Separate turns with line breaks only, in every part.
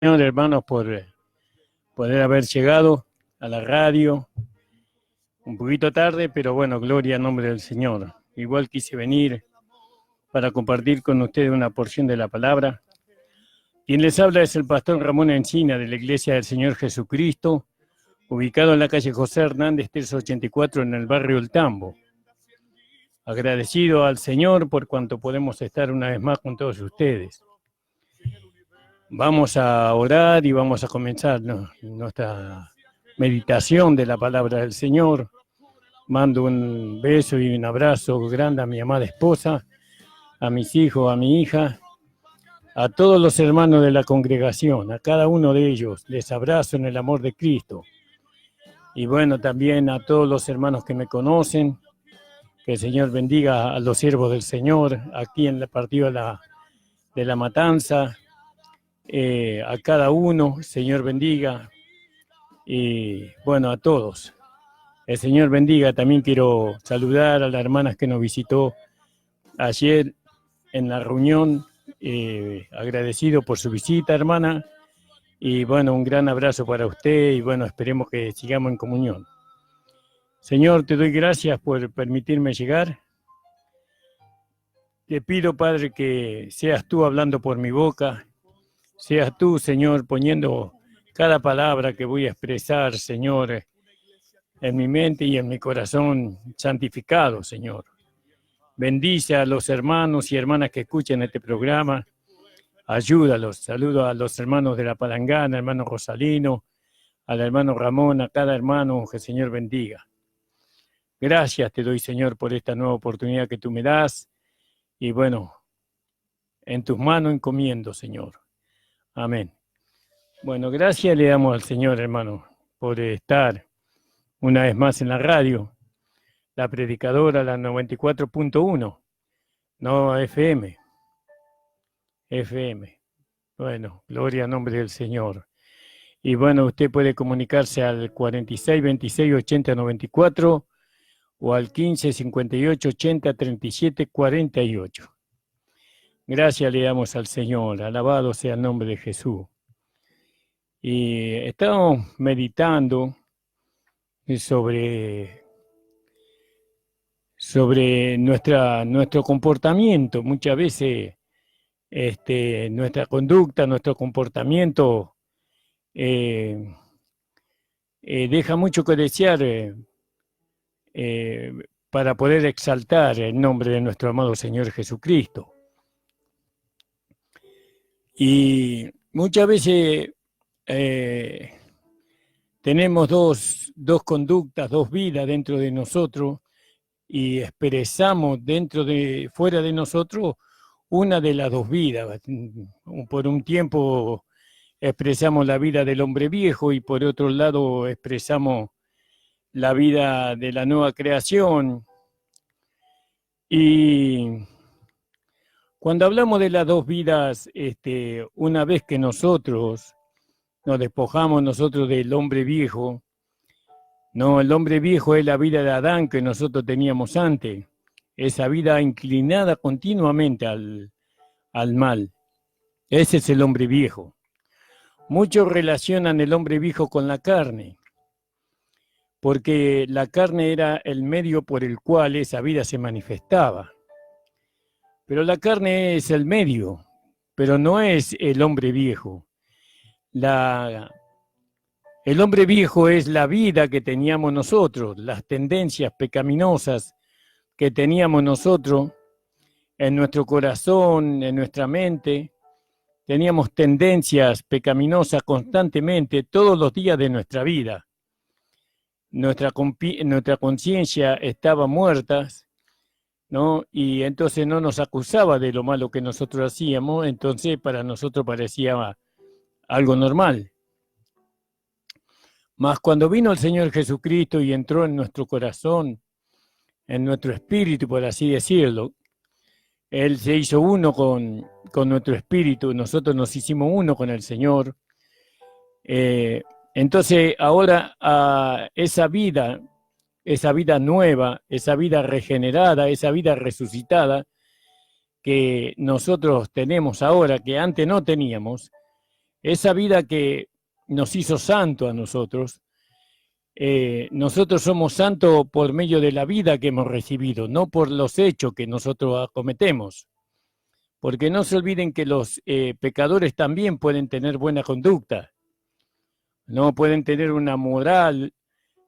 Señor, hermanos, por poder haber llegado a la radio un poquito tarde, pero bueno, gloria al nombre del Señor. Igual quise venir para compartir con ustedes una porción de la palabra. Quien les habla es el pastor Ramón Encina de la Iglesia del Señor Jesucristo, ubicado en la calle José Hernández 384 en el barrio El Tambo. Agradecido al Señor por cuanto podemos estar una vez más con todos ustedes. Vamos a orar y vamos a comenzar nuestra meditación de la palabra del Señor. Mando un beso y un abrazo grande a mi amada esposa, a mis hijos, a mi hija, a todos los hermanos de la congregación, a cada uno de ellos. Les abrazo en el amor de Cristo. Y bueno, también a todos los hermanos que me conocen, que el Señor bendiga a los siervos del Señor, aquí en el partido de la Matanza, a cada uno, Señor bendiga, y bueno, a todos. El Señor bendiga. También quiero saludar a las hermanas que nos visitó ayer en la reunión, agradecido por su visita, hermana, y bueno, un gran abrazo para usted, y bueno, esperemos que sigamos en comunión. Señor, te doy gracias por permitirme llegar. Te pido, Padre, que seas tú hablando por mi boca, seas tú, Señor, poniendo cada palabra que voy a expresar, Señor, en mi mente y en mi corazón santificado, Señor. Bendice a los hermanos y hermanas que escuchen este programa. Ayúdalos. Saludo a los hermanos de la Palangana, hermano Rosalino, al hermano Ramón, a cada hermano, que el Señor bendiga. Gracias te doy, Señor, por esta nueva oportunidad que tú me das. Y bueno, en tus manos encomiendo, Señor. Amén. Bueno, gracias le damos al Señor, hermano, por estar una vez más en la radio, la predicadora, la 94.1, no FM. Bueno, gloria al nombre del Señor. Y bueno, usted puede comunicarse al 46 26 80 94 o al 15 58 80 37 48. Gracias le damos al Señor, alabado sea el nombre de Jesús. Y estamos meditando sobre nuestro comportamiento. Muchas veces nuestra conducta, nuestro comportamiento deja mucho que desear para poder exaltar el nombre de nuestro amado Señor Jesucristo. Y muchas veces tenemos dos conductas, dos vidas dentro de nosotros y expresamos fuera de nosotros una de las dos vidas. Por un tiempo expresamos la vida del hombre viejo y por otro lado expresamos la vida de la nueva creación. Y cuando hablamos de las dos vidas, una vez que nosotros nos despojamos nosotros del hombre viejo, no, el hombre viejo es la vida de Adán que nosotros teníamos antes, esa vida inclinada continuamente al mal. Ese es el hombre viejo. Muchos relacionan el hombre viejo con la carne, porque la carne era el medio por el cual esa vida se manifestaba. Pero la carne es el medio, pero no es el hombre viejo. El hombre viejo es la vida que teníamos nosotros, las tendencias pecaminosas que teníamos nosotros en nuestro corazón, en nuestra mente. Teníamos tendencias pecaminosas constantemente todos los días de nuestra vida. Nuestra conciencia estaba muerta, ¿no? Y entonces no nos acusaba de lo malo que nosotros hacíamos, entonces para nosotros parecía algo normal. Mas cuando vino el Señor Jesucristo y entró en nuestro corazón, en nuestro espíritu, por así decirlo, Él se hizo uno con nuestro espíritu, nosotros nos hicimos uno con el Señor. Entonces ahora esa vida nueva, esa vida regenerada, esa vida resucitada que nosotros tenemos ahora, que antes no teníamos, esa vida que nos hizo santo a nosotros. Nosotros somos santos por medio de la vida que hemos recibido, no por los hechos que nosotros cometemos. Porque no se olviden que los pecadores también pueden tener buena conducta, no pueden tener una moral,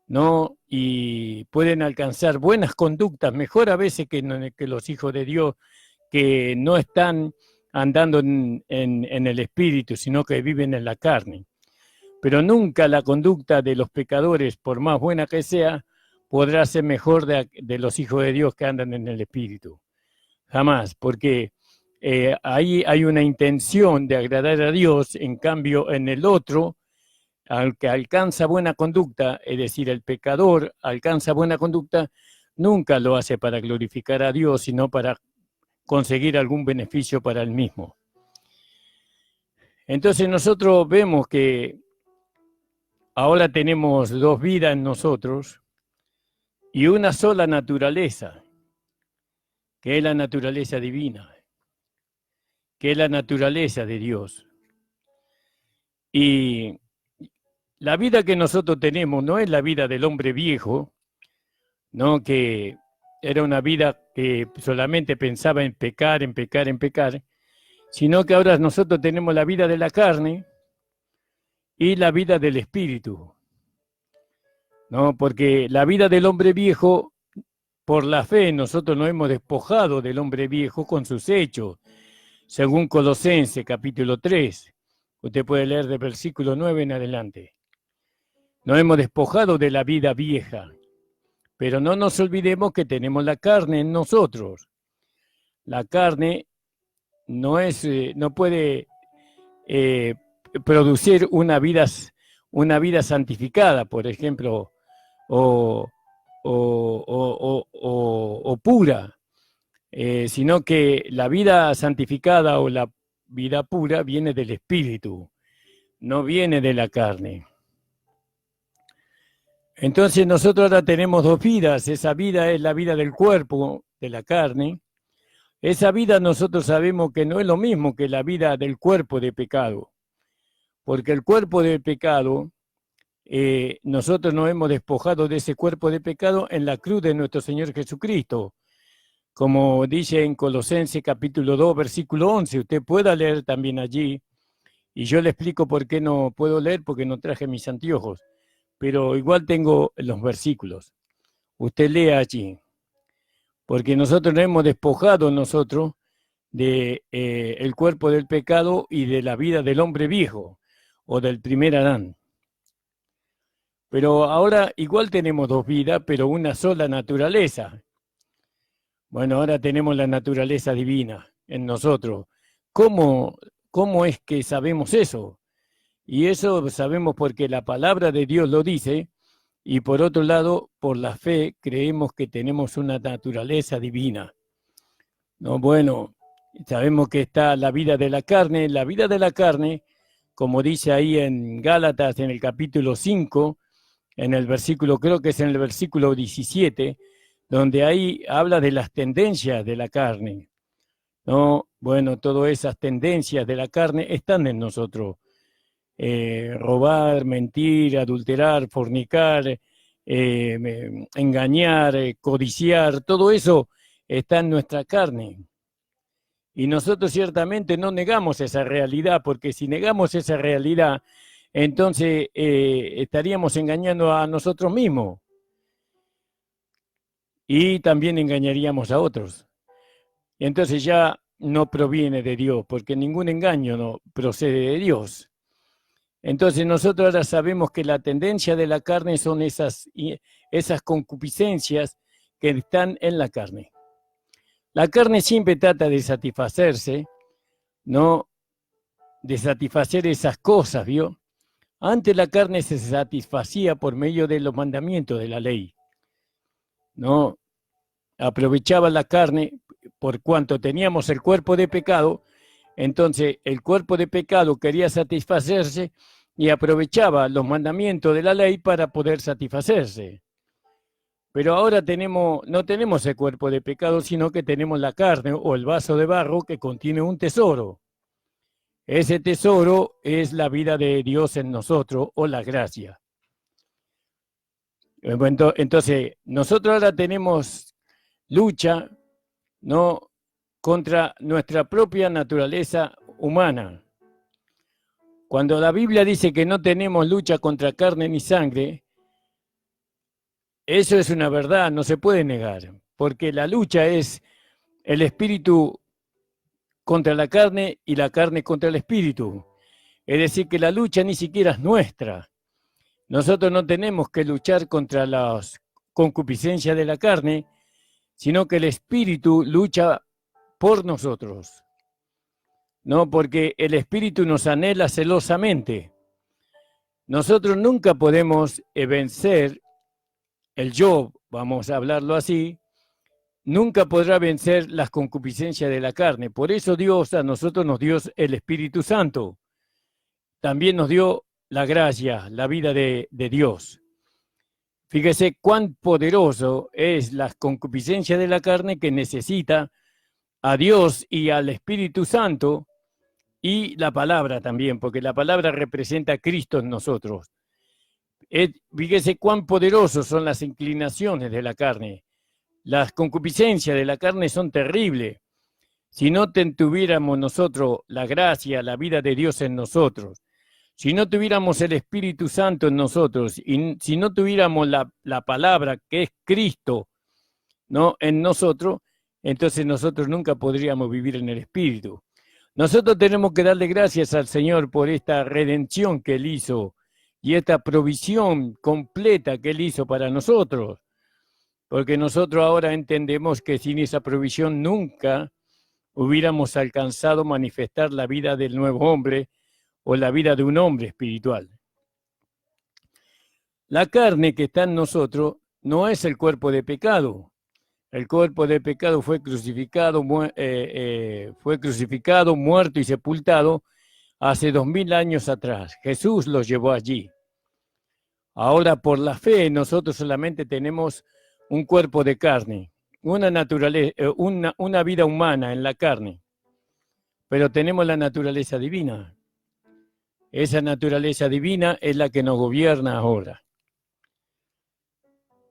¿no? Y pueden alcanzar buenas conductas, mejor a veces que los hijos de Dios que no están andando en el espíritu, sino que viven en la carne. Pero nunca la conducta de los pecadores, por más buena que sea, podrá ser mejor de los hijos de Dios que andan en el espíritu. Jamás, porque ahí hay una intención de agradar a Dios, en cambio en el otro, al que alcanza buena conducta, es decir, el pecador alcanza buena conducta, nunca lo hace para glorificar a Dios, sino para conseguir algún beneficio para él mismo. Entonces nosotros vemos que ahora tenemos dos vidas en nosotros y una sola naturaleza, que es la naturaleza divina, que es la naturaleza de Dios. Y la vida que nosotros tenemos no es la vida del hombre viejo, ¿no? Que era una vida que solamente pensaba en pecar, en pecar, en pecar, sino que ahora nosotros tenemos la vida de la carne y la vida del espíritu, ¿no? Porque la vida del hombre viejo, por la fe, nosotros nos hemos despojado del hombre viejo con sus hechos, según Colosenses capítulo 3. Usted puede leer del versículo 9 en adelante. Nos hemos despojado de la vida vieja, pero no nos olvidemos que tenemos la carne en nosotros. La carne no puede producir una vida santificada, por ejemplo, o pura, sino que la vida santificada o la vida pura viene del espíritu, no viene de la carne. Entonces nosotros ahora tenemos dos vidas, esa vida es la vida del cuerpo, de la carne. Esa vida nosotros sabemos que no es lo mismo que la vida del cuerpo de pecado, porque el cuerpo de pecado, nosotros nos hemos despojado de ese cuerpo de pecado en la cruz de nuestro Señor Jesucristo, como dice en Colosenses capítulo 2, versículo 11, usted pueda leer también allí, y yo le explico por qué no puedo leer, porque no traje mis anteojos, pero igual tengo los versículos. Usted lea allí, porque nosotros nos hemos despojado nosotros de el cuerpo del pecado y de la vida del hombre viejo, o del primer Adán. Pero ahora igual tenemos dos vidas, pero una sola naturaleza. Bueno, ahora tenemos la naturaleza divina en nosotros. ¿Cómo es que sabemos eso? Y eso sabemos porque la palabra de Dios lo dice, y por otro lado, por la fe, creemos que tenemos una naturaleza divina. No, bueno, sabemos que está la vida de la carne. La vida de la carne, como dice ahí en Gálatas, en el capítulo 5, en el versículo, creo que es en el versículo 17, donde ahí habla de las tendencias de la carne, ¿no? Bueno, todas esas tendencias de la carne están en nosotros. Robar, mentir, adulterar, fornicar, engañar, codiciar, todo eso está en nuestra carne. Y nosotros ciertamente no negamos esa realidad, porque si negamos esa realidad, entonces estaríamos engañando a nosotros mismos. Y también engañaríamos a otros. Y entonces ya no proviene de Dios, porque ningún engaño no procede de Dios. Entonces nosotros ahora sabemos que la tendencia de la carne son esas concupiscencias que están en la carne. La carne siempre trata de satisfacerse, ¿no? De satisfacer esas cosas, ¿vio? Antes la carne se satisfacía por medio de los mandamientos de la ley, ¿no? Aprovechaba la carne por cuanto teníamos el cuerpo de pecado, entonces el cuerpo de pecado quería satisfacerse y aprovechaba los mandamientos de la ley para poder satisfacerse. Pero ahora no tenemos el cuerpo de pecado, sino que tenemos la carne o el vaso de barro que contiene un tesoro. Ese tesoro es la vida de Dios en nosotros o la gracia. Entonces, nosotros ahora tenemos lucha, ¿no?, contra nuestra propia naturaleza humana. Cuando la Biblia dice que no tenemos lucha contra carne ni sangre, eso es una verdad, no se puede negar, porque la lucha es el espíritu contra la carne y la carne contra el espíritu. Es decir, que la lucha ni siquiera es nuestra. Nosotros no tenemos que luchar contra las concupiscencias de la carne, sino que el espíritu lucha por nosotros, ¿no? Porque el espíritu nos anhela celosamente. Nosotros nunca podemos vencer el yo, vamos a hablarlo así, nunca podrá vencer las concupiscencias de la carne. Por eso Dios a nosotros nos dio el Espíritu Santo. También nos dio la gracia, la vida de Dios. Fíjese cuán poderoso es la concupiscencia de la carne que necesita a Dios y al Espíritu Santo y la palabra también, porque la palabra representa a Cristo en nosotros. Fíjese cuán poderosos son las inclinaciones de la carne. Las concupiscencias de la carne son terribles. Si no tuviéramos nosotros la gracia, la vida de Dios en nosotros, si no tuviéramos el Espíritu Santo en nosotros, y si no tuviéramos la palabra que es Cristo, ¿no?, en nosotros, entonces nosotros nunca podríamos vivir en el Espíritu. Nosotros tenemos que darle gracias al Señor por esta redención que Él hizo y esta provisión completa que Él hizo para nosotros. Porque nosotros ahora entendemos que sin esa provisión nunca hubiéramos alcanzado manifestar la vida del nuevo hombre o la vida de un hombre espiritual. La carne que está en nosotros no es el cuerpo de pecado. El cuerpo de pecado fue crucificado, muerto y sepultado hace 2000 años atrás. Jesús los llevó allí. Ahora, por la fe, nosotros solamente tenemos un cuerpo de carne, una naturaleza, una vida humana en la carne, pero tenemos la naturaleza divina. Esa naturaleza divina es la que nos gobierna ahora.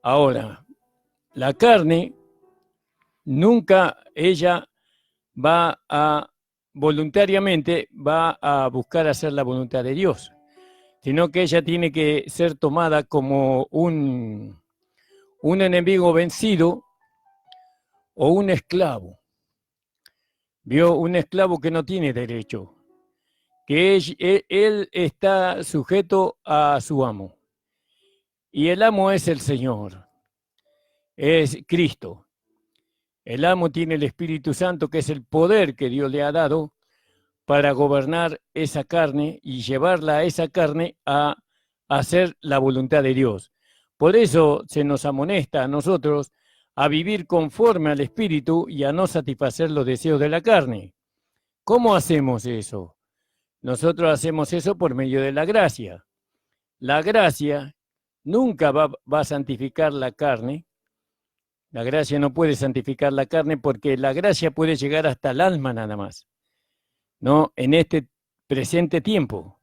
Ahora, la carne, nunca ella voluntariamente va a buscar hacer la voluntad de Dios, sino que ella tiene que ser tomada como un enemigo vencido o un esclavo. Vio, un esclavo que no tiene derecho, que él está sujeto a su amo. Y el amo es el Señor, es Cristo. El amo tiene el Espíritu Santo, que es el poder que Dios le ha dado para gobernar esa carne y llevarla a esa carne a hacer la voluntad de Dios. Por eso se nos amonesta a nosotros a vivir conforme al Espíritu y a no satisfacer los deseos de la carne. ¿Cómo hacemos eso? Nosotros hacemos eso por medio de la gracia. La gracia nunca va a santificar la carne. La gracia no puede santificar la carne porque la gracia puede llegar hasta el alma nada más, ¿no? En este presente tiempo.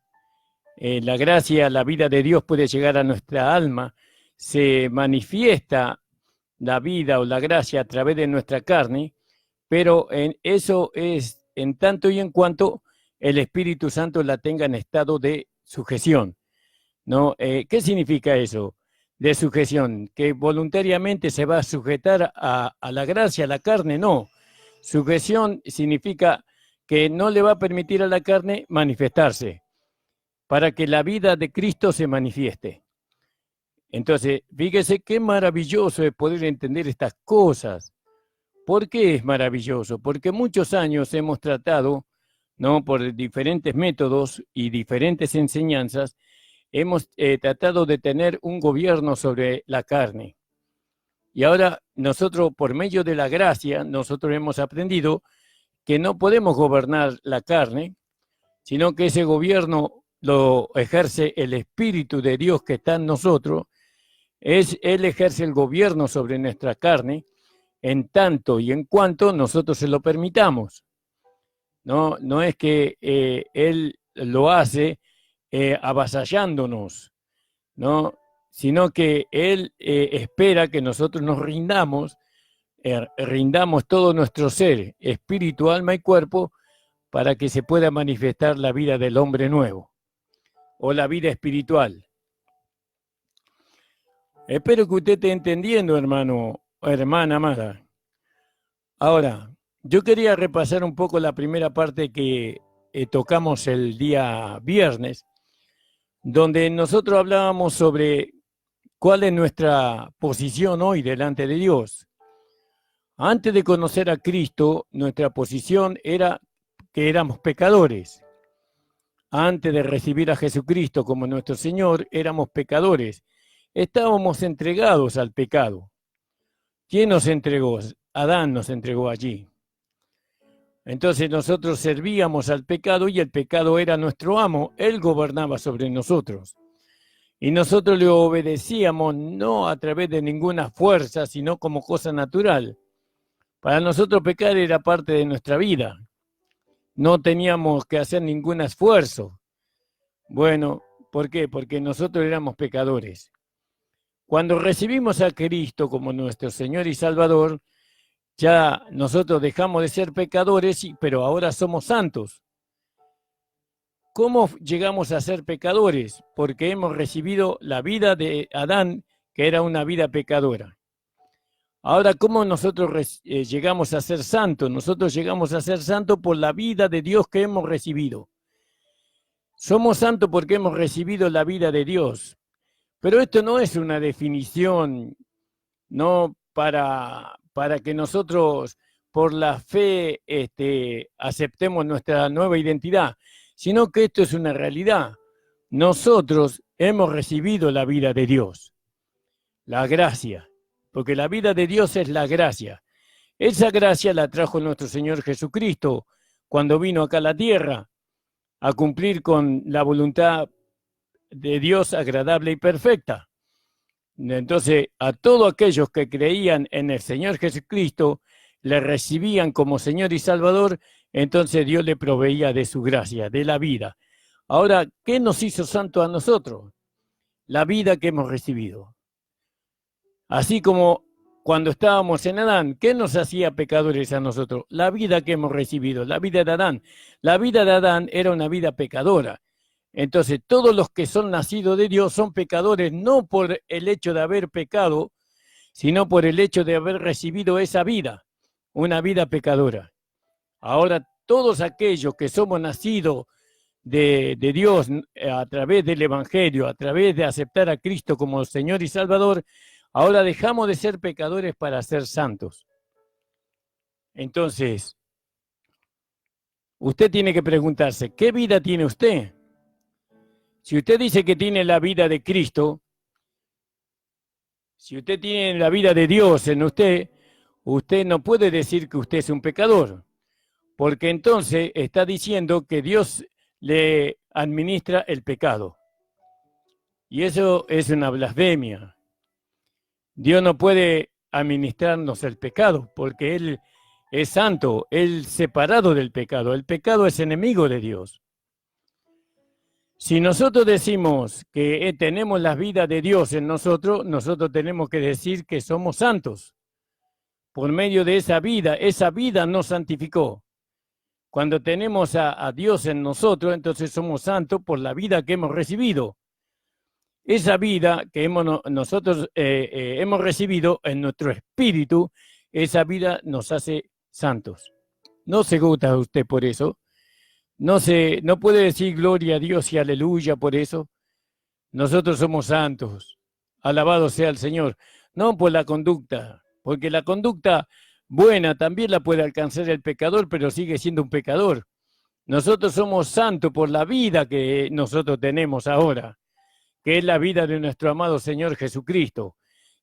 La gracia, la vida de Dios puede llegar a nuestra alma, se manifiesta la vida o la gracia a través de nuestra carne, pero eso es en tanto y en cuanto el Espíritu Santo la tenga en estado de sujeción, ¿no? ¿Qué significa eso? De sujeción, que voluntariamente se va a sujetar a la gracia, a la carne, no. Sujeción significa que no le va a permitir a la carne manifestarse, para que la vida de Cristo se manifieste. Entonces, fíjese qué maravilloso es poder entender estas cosas. ¿Por qué es maravilloso? Porque muchos años hemos tratado, ¿no?, por diferentes métodos y diferentes enseñanzas, hemos tratado de tener un gobierno sobre la carne. Y ahora nosotros, por medio de la gracia, nosotros hemos aprendido que no podemos gobernar la carne, sino que ese gobierno lo ejerce el Espíritu de Dios que está en nosotros. Él ejerce el gobierno sobre nuestra carne en tanto y en cuanto nosotros se lo permitamos. No, no es que Él lo hace avasallándonos, ¿no? Sino que Él espera que nosotros nos rindamos todo nuestro ser, espíritu, alma y cuerpo, para que se pueda manifestar la vida del hombre nuevo o la vida espiritual. Espero que usted esté entendiendo, hermano o hermana amada. Ahora, yo quería repasar un poco la primera parte que tocamos el día viernes, donde nosotros hablábamos sobre cuál es nuestra posición hoy delante de Dios. Antes de conocer a Cristo, nuestra posición era que éramos pecadores. Antes de recibir a Jesucristo como nuestro Señor, éramos pecadores. Estábamos entregados al pecado. ¿Quién nos entregó? Adán nos entregó allí. Entonces nosotros servíamos al pecado y el pecado era nuestro amo. Él gobernaba sobre nosotros. Y nosotros le obedecíamos no a través de ninguna fuerza, sino como cosa natural. Para nosotros pecar era parte de nuestra vida. No teníamos que hacer ningún esfuerzo. Bueno, ¿por qué? Porque nosotros éramos pecadores. Cuando recibimos a Cristo como nuestro Señor y Salvador, ya nosotros dejamos de ser pecadores, pero ahora somos santos. ¿Cómo llegamos a ser pecadores? Porque hemos recibido la vida de Adán, que era una vida pecadora. Ahora, ¿cómo nosotros llegamos a ser santos? Nosotros llegamos a ser santos por la vida de Dios que hemos recibido. Somos santos porque hemos recibido la vida de Dios. Pero esto no es una definición, no para que nosotros por la fe aceptemos nuestra nueva identidad, sino que esto es una realidad. Nosotros hemos recibido la vida de Dios, la gracia, porque la vida de Dios es la gracia. Esa gracia la trajo nuestro Señor Jesucristo cuando vino acá a la tierra a cumplir con la voluntad de Dios agradable y perfecta. Entonces, a todos aquellos que creían en el Señor Jesucristo, le recibían como Señor y Salvador, entonces Dios le proveía de su gracia, de la vida. Ahora, ¿qué nos hizo santos a nosotros? La vida que hemos recibido. Así como cuando estábamos en Adán, ¿qué nos hacía pecadores a nosotros? La vida que hemos recibido, la vida de Adán. La vida de Adán era una vida pecadora. Entonces, todos los que son nacidos de Dios son pecadores, no por el hecho de haber pecado, sino por el hecho de haber recibido esa vida, una vida pecadora. Ahora, todos aquellos que somos nacidos de Dios a través del Evangelio, a través de aceptar a Cristo como Señor y Salvador, ahora dejamos de ser pecadores para ser santos. Entonces, usted tiene que preguntarse, ¿qué vida tiene usted? Si usted dice que tiene la vida de Cristo, si usted tiene la vida de Dios en usted, usted no puede decir que usted es un pecador, porque entonces está diciendo que Dios le administra el pecado. Y eso es una blasfemia. Dios no puede administrarnos el pecado, porque Él es santo, Él separado del pecado. El pecado es enemigo de Dios. Si nosotros decimos que tenemos la vida de Dios en nosotros, nosotros tenemos que decir que somos santos. Por medio de esa vida nos santificó. Cuando tenemos a Dios en nosotros, entonces somos santos por la vida que hemos recibido. Esa vida que nosotros hemos recibido en nuestro espíritu, esa vida nos hace santos. No se gusta usted por eso. No puede decir gloria a Dios y aleluya por eso. Nosotros somos santos. Alabado sea el Señor. No por la conducta, porque la conducta buena también la puede alcanzar el pecador, pero sigue siendo un pecador. Nosotros somos santos por la vida que nosotros tenemos ahora, que es la vida de nuestro amado Señor Jesucristo,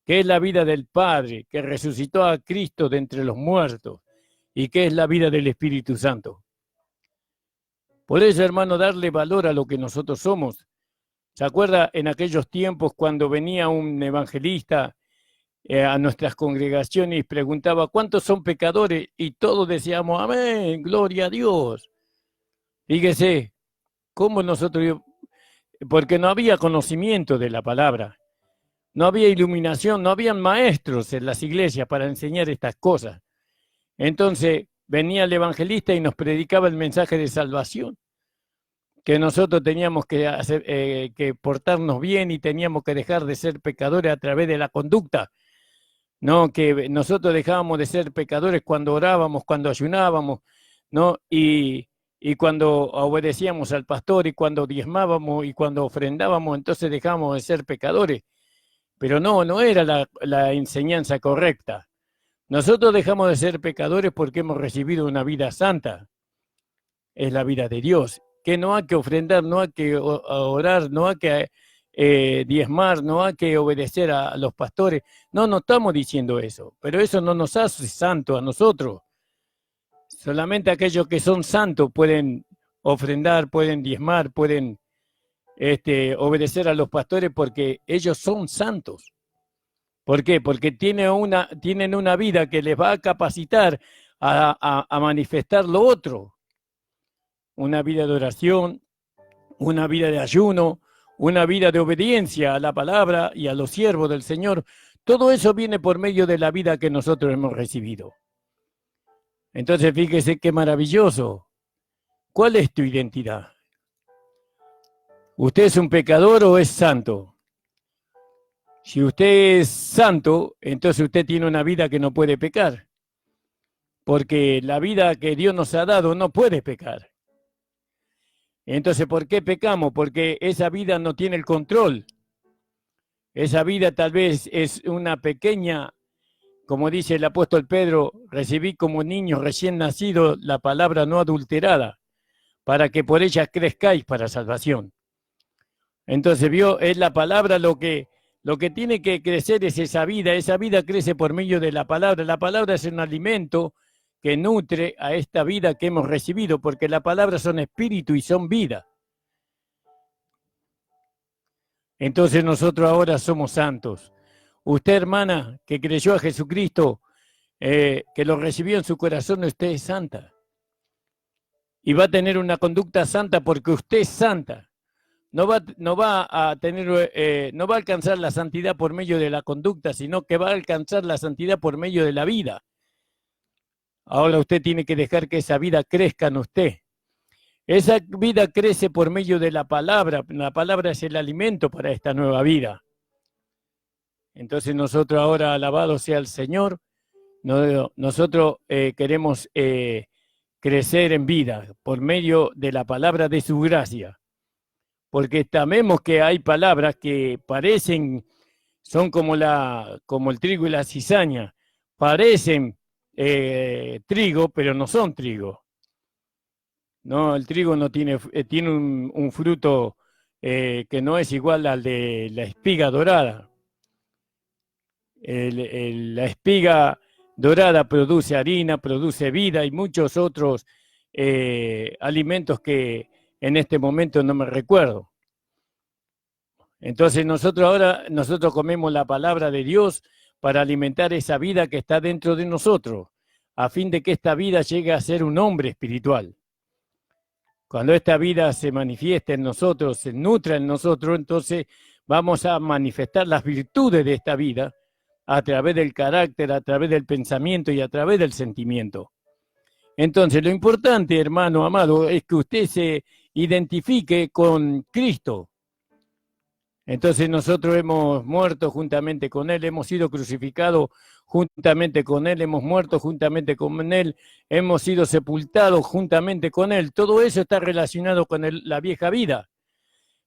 que es la vida del Padre, que resucitó a Cristo de entre los muertos, y que es la vida del Espíritu Santo. Por eso, hermano, darle valor a lo que nosotros somos. ¿Se acuerda en aquellos tiempos cuando venía un evangelista a nuestras congregaciones y preguntaba, ¿cuántos son pecadores? Y todos decíamos, amén, gloria a Dios. Fíjese, cómo nosotros, porque no había conocimiento de la palabra, no había iluminación, no habían maestros en las iglesias para enseñar estas cosas. Entonces venía el evangelista y nos predicaba el mensaje de salvación, que nosotros teníamos que hacer, que portarnos bien y teníamos que dejar de ser pecadores a través de la conducta. No, que nosotros dejábamos de ser pecadores cuando orábamos, cuando ayunábamos, ¿no? Y cuando obedecíamos al pastor y cuando diezmábamos y cuando ofrendábamos, entonces dejábamos de ser pecadores. Pero no era la enseñanza correcta. Nosotros dejamos de ser pecadores porque hemos recibido una vida santa. Es la vida de Dios, que no hay que ofrendar, no hay que orar, no hay que diezmar, no hay que obedecer a los pastores. No estamos diciendo eso, pero eso no nos hace santos a nosotros. Solamente aquellos que son santos pueden ofrendar, pueden diezmar, pueden obedecer a los pastores porque ellos son santos. ¿Por qué? Porque tienen una vida que les va a capacitar a manifestar lo otro. Una vida de oración, una vida de ayuno, una vida de obediencia a la palabra y a los siervos del Señor. Todo eso viene por medio de la vida que nosotros hemos recibido. Entonces, fíjese qué maravilloso. ¿Cuál es tu identidad? ¿Usted es un pecador o es santo? Si usted es santo, entonces usted tiene una vida que no puede pecar. Porque la vida que Dios nos ha dado no puede pecar. Entonces, ¿por qué pecamos? Porque esa vida no tiene el control. Esa vida tal vez es una pequeña, como dice el apóstol Pedro, recibí como niño recién nacido la palabra no adulterada, para que por ella crezcáis para salvación. Entonces, vio, es la palabra lo que tiene que crecer es esa vida crece por medio de la palabra es un alimento que nutre a esta vida que hemos recibido, porque la palabra son espíritu y son vida. Entonces nosotros ahora somos santos. Usted, hermana, que creyó a Jesucristo, que lo recibió en su corazón, usted es santa. Y va a tener una conducta santa porque usted es santa. No va a alcanzar la santidad por medio de la conducta, sino que va a alcanzar la santidad por medio de la vida. Ahora usted tiene que dejar que esa vida crezca en usted. Esa vida crece por medio de la palabra. La palabra es el alimento para esta nueva vida. Entonces nosotros ahora, alabado sea el Señor, nosotros queremos crecer en vida por medio de la palabra de su gracia. Porque sabemos que hay palabras que parecen, son como el trigo y la cizaña, parecen trigo, pero no son trigo. No, el trigo no tiene un fruto que no es igual al de la espiga dorada. La espiga dorada produce harina, produce vida y muchos otros alimentos que en este momento no me recuerdo. Entonces nosotros comemos la palabra de Dios para alimentar esa vida que está dentro de nosotros, a fin de que esta vida llegue a ser un hombre espiritual. Cuando esta vida se manifieste en nosotros, se nutra en nosotros, entonces vamos a manifestar las virtudes de esta vida a través del carácter, a través del pensamiento y a través del sentimiento. Entonces, lo importante, hermano amado, es que usted se identifique con Cristo. Entonces nosotros hemos muerto juntamente con Él, hemos sido crucificados juntamente con Él, hemos muerto juntamente con Él, hemos sido sepultados juntamente con Él. Todo eso está relacionado con la vieja vida,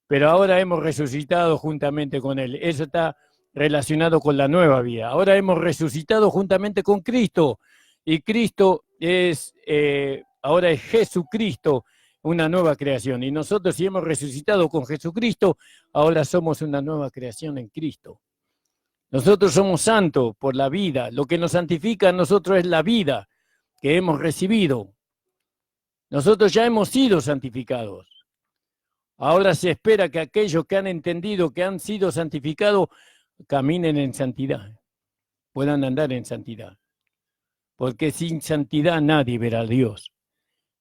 pero ahora hemos resucitado juntamente con Él. Eso está relacionado con la nueva vida. Ahora hemos resucitado juntamente con Cristo y Cristo ahora es Jesucristo, una nueva creación. Y nosotros, si hemos resucitado con Jesucristo, ahora somos una nueva creación en Cristo. Nosotros somos santos por la vida. Lo que nos santifica a nosotros es la vida que hemos recibido. Nosotros ya hemos sido santificados. Ahora se espera que aquellos que han entendido que han sido santificados caminen en santidad. puedan andar en santidad. Porque sin santidad nadie verá a Dios.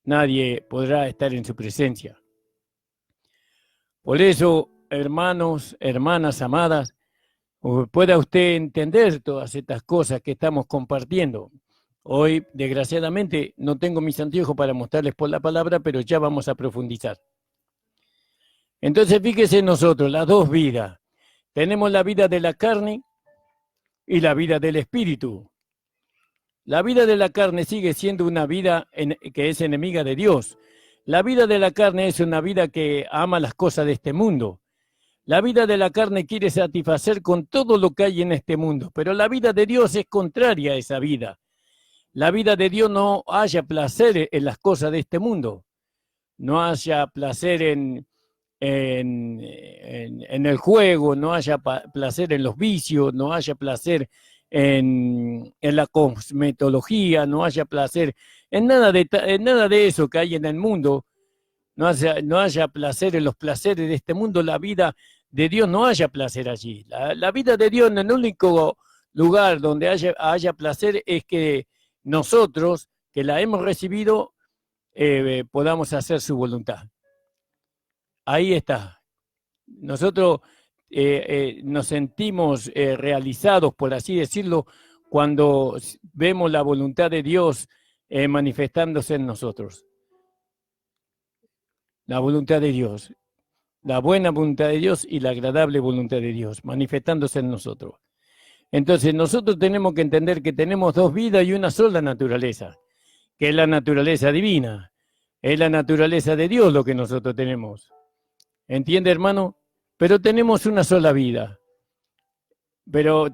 Nadie podrá estar en su presencia. Por eso, hermanos, hermanas amadas, pueda usted entender todas estas cosas que estamos compartiendo. Hoy, desgraciadamente, no tengo mis anteojos para mostrarles por la palabra, pero ya vamos a profundizar. Entonces, fíjese nosotros, las dos vidas. Tenemos la vida de la carne y la vida del espíritu. La vida de la carne sigue siendo una vida que es enemiga de Dios. La vida de la carne es una vida que ama las cosas de este mundo. La vida de la carne quiere satisfacer con todo lo que hay en este mundo, pero la vida de Dios es contraria a esa vida. La vida de Dios no haya placer en las cosas de este mundo, no haya placer en el juego, no haya placer en los vicios, no haya placer en la cosmetología, no haya placer en nada de eso que hay en el mundo, no haya placer en los placeres de este mundo. La vida de Dios no haya placer allí. La vida de Dios, en el único lugar donde haya placer es que nosotros, que la hemos recibido, podamos hacer su voluntad. Ahí está. Nosotros nos sentimos realizados, por así decirlo, cuando vemos la voluntad de Dios manifestándose en nosotros. La voluntad de Dios, la buena voluntad de Dios y la agradable voluntad de Dios manifestándose en nosotros. Entonces nosotros tenemos que entender que tenemos dos vidas y una sola naturaleza, que es la naturaleza divina. Es la naturaleza de Dios lo que nosotros tenemos. ¿Entiende, hermano? Pero tenemos una sola vida.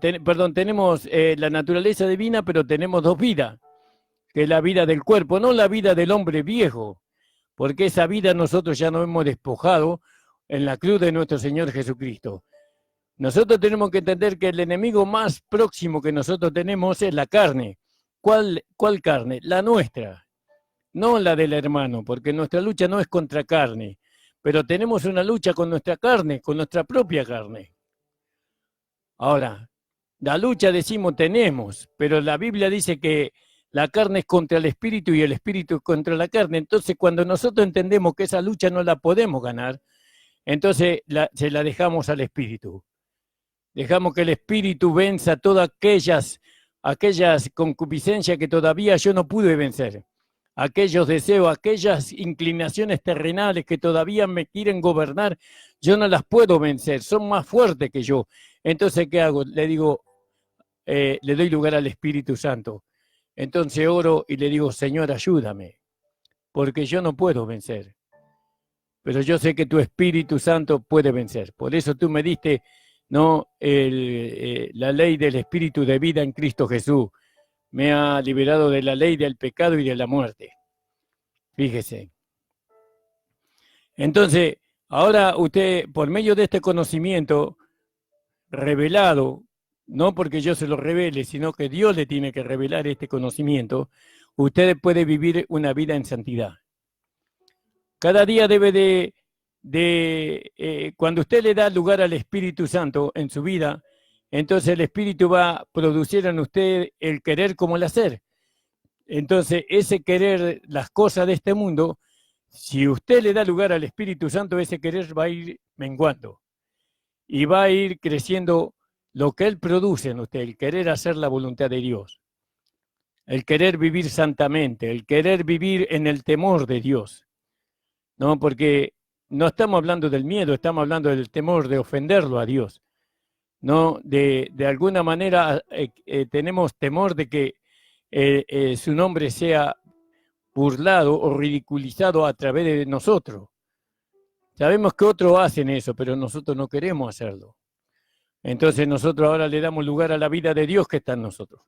Tenemos la naturaleza divina, pero tenemos dos vidas, que es la vida del cuerpo, no la vida del hombre viejo, porque esa vida nosotros ya nos hemos despojado en la cruz de nuestro Señor Jesucristo. Nosotros tenemos que entender que el enemigo más próximo que nosotros tenemos es la carne. ¿Cuál carne? La nuestra, no la del hermano, porque nuestra lucha no es contra carne, pero tenemos una lucha con nuestra carne, con nuestra propia carne. Ahora, la lucha decimos tenemos, pero la Biblia dice que la carne es contra el espíritu y el espíritu es contra la carne. Entonces, cuando nosotros entendemos que esa lucha no la podemos ganar, entonces se la dejamos al espíritu. Dejamos que el espíritu venza todas aquellas concupiscencias que todavía yo no pude vencer. Aquellos deseos, aquellas inclinaciones terrenales que todavía me quieren gobernar, yo no las puedo vencer, son más fuertes que yo. Entonces, ¿qué hago? Le digo, le doy lugar al Espíritu Santo. Entonces oro y le digo, Señor, ayúdame, porque yo no puedo vencer. Pero yo sé que tu Espíritu Santo puede vencer. Por eso tú me diste, ¿no? La ley del Espíritu de vida en Cristo Jesús. Me ha liberado de la ley del pecado y de la muerte. Fíjese. Entonces, ahora usted, por medio de este conocimiento revelado, no porque yo se lo revele, sino que Dios le tiene que revelar este conocimiento, usted puede vivir una vida en santidad. Cada día debe cuando usted le da lugar al Espíritu Santo en su vida, entonces el Espíritu va a producir en usted el querer como el hacer. Entonces, ese querer las cosas de este mundo, si usted le da lugar al Espíritu Santo, ese querer va a ir menguando y va a ir creciendo lo que Él produce en usted, el querer hacer la voluntad de Dios, el querer vivir santamente, el querer vivir en el temor de Dios, ¿no? Porque no estamos hablando del miedo, estamos hablando del temor de ofenderlo a Dios, ¿no? De alguna manera tenemos temor de que su nombre sea burlado o ridiculizado a través de nosotros. Sabemos que otros hacen eso, pero nosotros no queremos hacerlo. Entonces nosotros ahora le damos lugar a la vida de Dios que está en nosotros.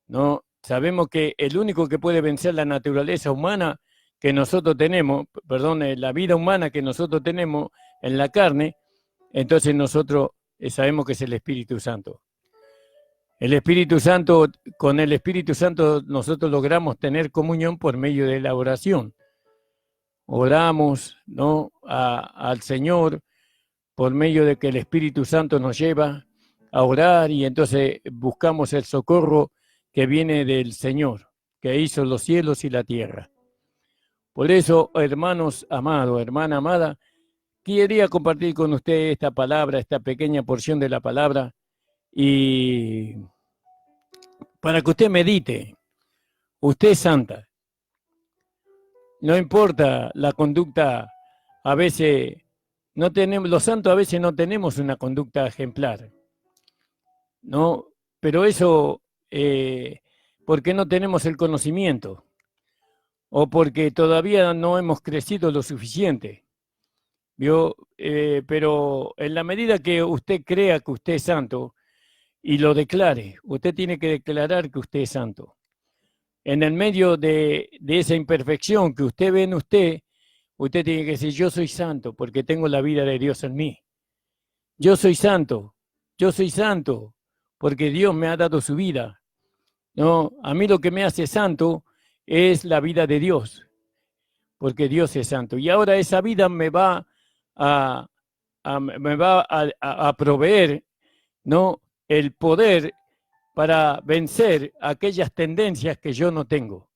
¿No? Sabemos que el único que puede vencer la naturaleza humana que nosotros tenemos, la vida humana que nosotros tenemos en la carne, entonces nosotros sabemos que es el Espíritu Santo. El Espíritu Santo, con el Espíritu Santo nosotros logramos tener comunión por medio de la oración. Oramos, ¿no? al Señor por medio de que el Espíritu Santo nos lleva a orar y entonces buscamos el socorro que viene del Señor, que hizo los cielos y la tierra. Por eso, hermanos amados, hermana amada, quería compartir con usted esta palabra, esta pequeña porción de la palabra, y para que usted medite. Usted es santa. No importa la conducta, a veces no tenemos, los santos a veces no tenemos una conducta ejemplar, ¿no? Pero eso, porque no tenemos el conocimiento o porque todavía no hemos crecido lo suficiente. ¿Vio? Pero en la medida que usted crea que usted es santo y lo declare, usted tiene que declarar que usted es santo. En el medio de esa imperfección que usted ve en usted, usted tiene que decir, yo soy santo porque tengo la vida de Dios en mí. Yo soy santo porque Dios me ha dado su vida. No, a mí lo que me hace santo es la vida de Dios, porque Dios es santo. Y ahora esa vida me va a proveer, ¿no?, el poder para vencer aquellas tendencias que yo no tengo.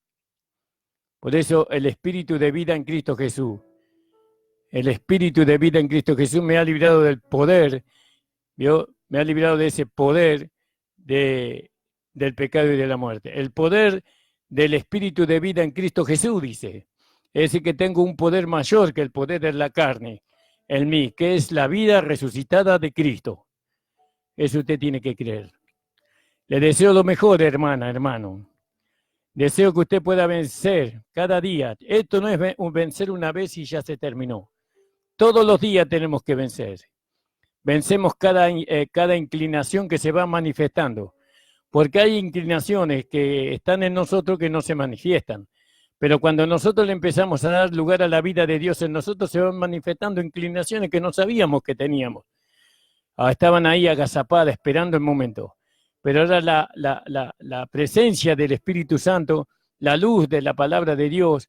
Por eso el espíritu de vida en Cristo Jesús. El espíritu de vida en Cristo Jesús me ha librado del poder, ¿vio? Me ha librado de ese poder del pecado y de la muerte. El poder del espíritu de vida en Cristo Jesús, dice. Es decir, que tengo un poder mayor que el poder de la carne en mí, que es la vida resucitada de Cristo. Eso usted tiene que creer. Le deseo lo mejor, hermana, hermano. Deseo que usted pueda vencer cada día. Esto no es vencer una vez y ya se terminó. Todos los días tenemos que vencer. Vencemos cada inclinación que se va manifestando. Porque hay inclinaciones que están en nosotros que no se manifiestan. Pero cuando nosotros le empezamos a dar lugar a la vida de Dios en nosotros, se van manifestando inclinaciones que no sabíamos que teníamos. Estaban ahí agazapadas, esperando el momento. Pero ahora la presencia del Espíritu Santo, la luz de la palabra de Dios,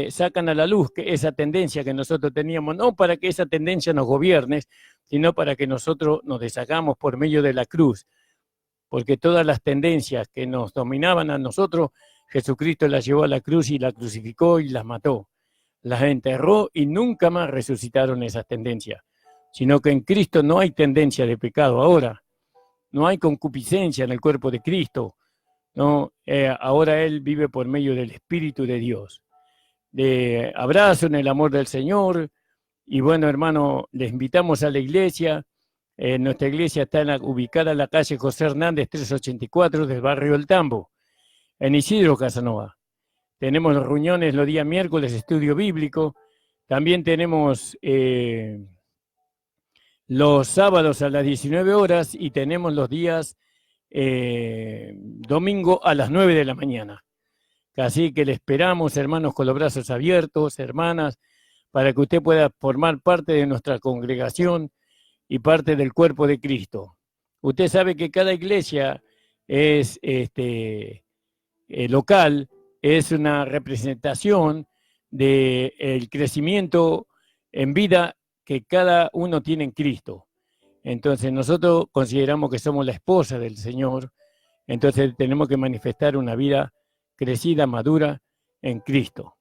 sacan a la luz esa tendencia que nosotros teníamos, no para que esa tendencia nos gobierne, sino para que nosotros nos deshagamos por medio de la cruz. Porque todas las tendencias que nos dominaban a nosotros, Jesucristo las llevó a la cruz y la crucificó y las mató. Las enterró y nunca más resucitaron esas tendencias. Sino que en Cristo no hay tendencia de pecado ahora. No hay concupiscencia en el cuerpo de Cristo. No, ahora Él vive por medio del Espíritu de Dios. De abrazo en el amor del Señor. Y bueno, hermano, les invitamos a la iglesia. Nuestra iglesia está ubicada en la calle José Hernández 384 del barrio El Tambo, en Isidro Casanova. Tenemos reuniones los días miércoles, estudio bíblico. También tenemos los sábados a las 19 horas y tenemos los días domingo a las 9 de la mañana. Así que le esperamos, hermanos, con los brazos abiertos, hermanas, para que usted pueda formar parte de nuestra congregación y parte del cuerpo de Cristo. Usted sabe que cada iglesia es local, es una representación del crecimiento en vida que cada uno tiene en Cristo. Entonces nosotros consideramos que somos la esposa del Señor, entonces tenemos que manifestar una vida crecida, madura en Cristo.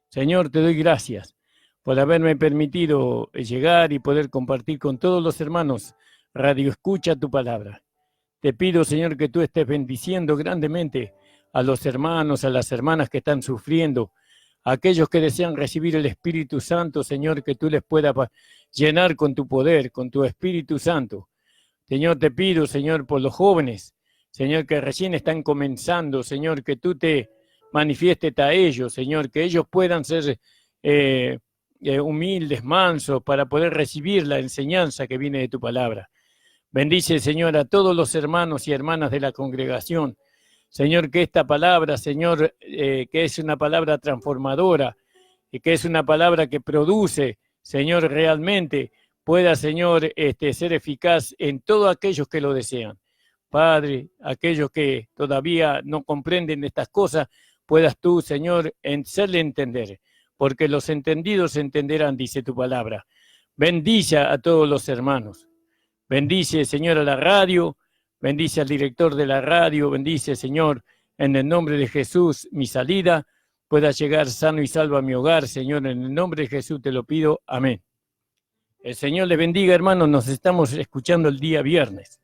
Señor, te doy gracias por haberme permitido llegar y poder compartir con todos los hermanos Radio Escucha tu palabra. Te pido, Señor, que tú estés bendiciendo grandemente a los hermanos, a las hermanas que están sufriendo, a aquellos que desean recibir el Espíritu Santo, Señor, que tú les puedas llenar con tu poder, con tu Espíritu Santo. Señor, te pido, Señor, por los jóvenes, Señor, que recién están comenzando, Señor, que tú te manifiestes a ellos, Señor, que ellos puedan ser humildes, mansos, para poder recibir la enseñanza que viene de tu palabra. Bendice, Señor, a todos los hermanos y hermanas de la congregación. Señor, que esta palabra, Señor, que es una palabra transformadora y que es una palabra que produce, Señor, realmente pueda, Señor, ser eficaz en todos aquellos que lo desean. Padre, aquellos que todavía no comprenden estas cosas, puedas tú, Señor, hacerle entender, porque los entendidos entenderán, dice tu palabra. Bendice a todos los hermanos. Bendice, Señor, a la radio, bendice al director de la radio, bendice, Señor, en el nombre de Jesús, mi salida pueda llegar sano y salvo a mi hogar, Señor, en el nombre de Jesús te lo pido, amén. El Señor le bendiga, hermanos, nos estamos escuchando el día viernes.